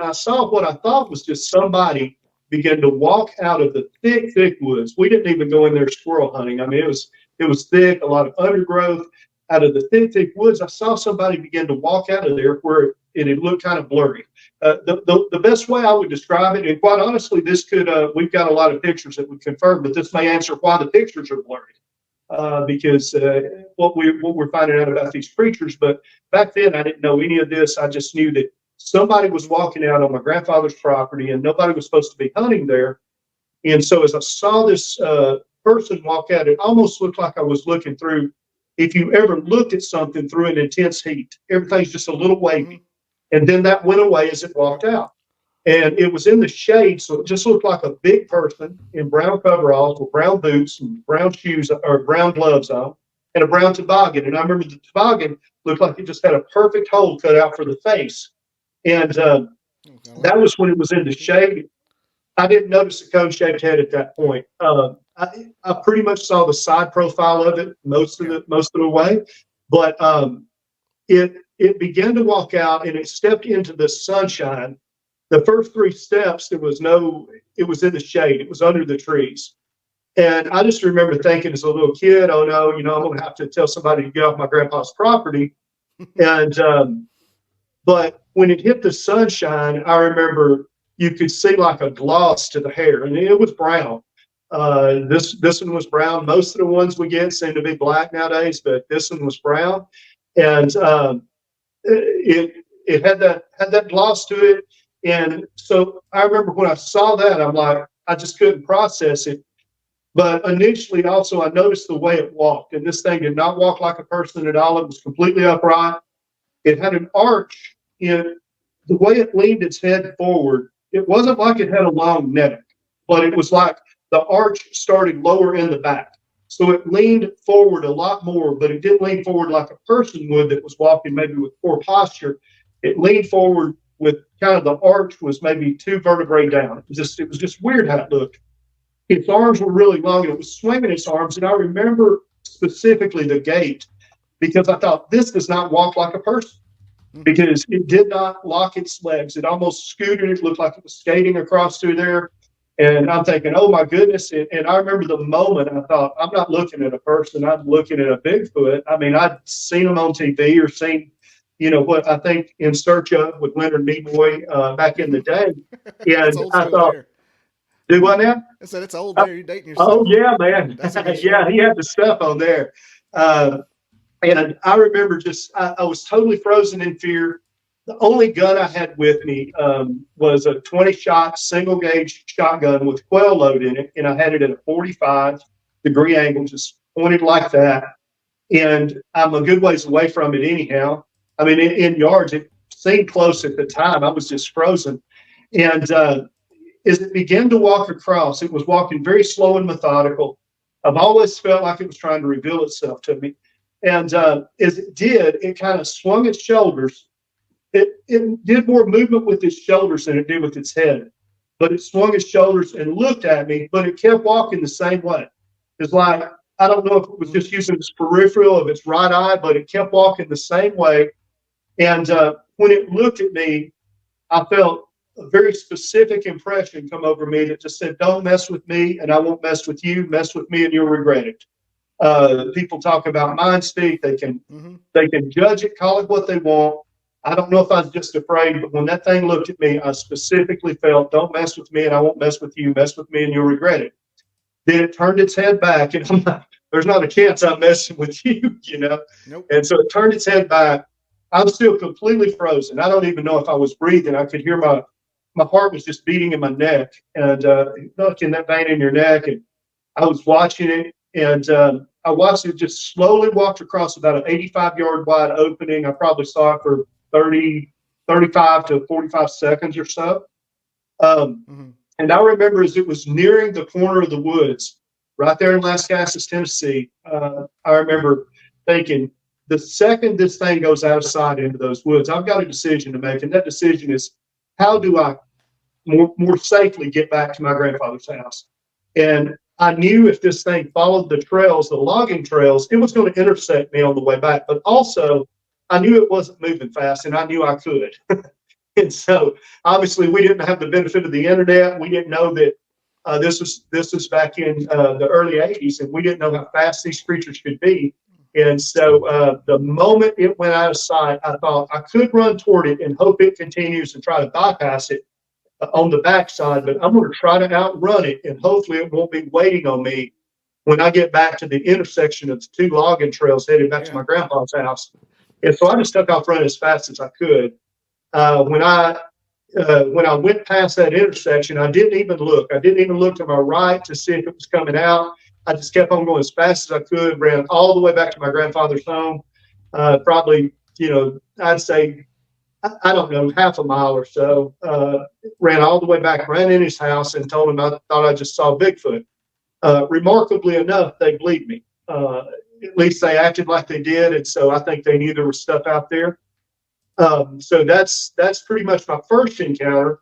I saw what I thought was just somebody begin to walk out of the thick, thick woods. We didn't even go in there squirrel hunting. I mean, it was thick, a lot of undergrowth. Out of the thick, thick woods, I saw somebody begin to walk out of there where it had looked kind of blurry. The best way I would describe it, and quite honestly, this could, we've got a lot of pictures that would confirm, but this may answer why the pictures are blurry. Because what we're finding out about these creatures. But back then, I didn't know any of this. I just knew that somebody was walking out on my grandfather's property, and nobody was supposed to be hunting there. And so, as I saw this person walk out, it almost looked like I was looking through. If you ever looked at something through an intense heat, everything's just a little wavy, and then that went away as it walked out. And it was in the shade, so it just looked like a big person in brown coveralls with brown boots and brown shoes or brown gloves on, and a brown toboggan. And I remember the toboggan looked like it just had a perfect hole cut out for the face. And that was when it was in the shade. I didn't notice a cone-shaped head at that point. I pretty much saw the side profile of it most of the way, but it began to walk out, and it stepped into the sunshine. The first 3 steps, it was in the shade. It was under the trees. And I just remember thinking as a little kid, oh no, I'm going to have to tell somebody to get off my grandpa's property. And, but when it hit the sunshine, I remember you could see like a gloss to the hair, and it was brown. This one was brown. Most of the ones we get seem to be black nowadays, but this one was brown. And it had that gloss to it. And so I remember when I saw that, I'm like, I just couldn't process it. But initially, also, I noticed the way it walked. And this thing did not walk like a person at all. It was completely upright. It had an arch in the way it leaned its head forward. It wasn't like it had a long neck, but it was like the arch started lower in the back. So it leaned forward a lot more, but it didn't lean forward like a person would that was walking maybe with poor posture. It leaned forward with kind of the arch was maybe 2 vertebrae down. It was just weird how it looked. Its arms were really long, and it was swinging its arms. And I remember specifically the gait, because I thought, this does not walk like a person, because it did not lock its legs. It almost scooted. It looked like it was skating across through there. And I'm thinking, oh my goodness. And I remember the moment I thought, I'm not looking at a person, I'm looking at a Bigfoot. I mean, I'd seen them on TV or seen, what I think In Search Of with Leonard Nimoy back in the day. And I thought, do what now? I said, it's old there. You're dating yourself. Oh, yeah, man. Yeah, he had the stuff on there. And I remember I was totally frozen in fear. The only gun I had with me was a 20-shot single-gauge shotgun with quail load in it, and I had it at a 45-degree angle, just pointed like that. And I'm a good ways away from it anyhow. I mean, in yards, it seemed close at the time. I was just frozen. And as it began to walk across, it was walking very slow and methodical. I've always felt like it was trying to reveal itself to me. And as it did, it kind of swung its shoulders. It did more movement with its shoulders than it did with its head. But it swung its shoulders and looked at me, but it kept walking the same way. It's like, I don't know if it was just using its peripheral of its right eye, but it kept walking the same way. And when it looked at me, I felt a very specific impression come over me that just said, don't mess with me and I won't mess with you. Mess with me and you'll regret it. People talk about mind speak. They can judge it, call it what they want. I don't know if I was just afraid, but when that thing looked at me, I specifically felt, don't mess with me and I won't mess with you. Mess with me and you'll regret it. Then it turned its head back, and I'm like, there's not a chance I'm messing with you, Nope. And so it turned its head back. I'm still completely frozen. I don't even know if I was breathing. I could hear my heart was just beating in my neck, and look in that vein in your neck. And I was watching it, and I watched it just slowly walk across about an 85-yard wide opening. I probably saw it for 35 to 45 seconds or so. And I remember as it was nearing the corner of the woods, right there in Lascassas, Tennessee, I remember thinking, the second this thing goes out of sight into those woods, I've got a decision to make. And that decision is, how do I more safely get back to my grandfather's house? And I knew if this thing followed the trails, the logging trails, it was going to intersect me on the way back. But also, I knew it wasn't moving fast, and I knew I could. And so obviously we didn't have the benefit of the internet. We didn't know that this was back in the early 80s, and we didn't know how fast these creatures could be. And so the moment it went out of sight, I thought I could run toward it and hope it continues and try to bypass it on the backside, but I'm going to try to outrun it, and hopefully it won't be waiting on me when I get back to the intersection of the two logging trails headed back to my grandpa's house. And so I just took off running as fast as I could. When I went past that intersection, I didn't even look. I didn't even look to my right to see if it was coming out. I just kept on going as fast as I could, ran all the way back to my grandfather's home. Probably, I'd say, I don't know, half a mile or so. Ran all the way back, ran in his house, and told him I thought I just saw Bigfoot. Remarkably enough, they believed me. At least they acted like they did, and so I think they knew there was stuff out there. So that's pretty much my first encounter.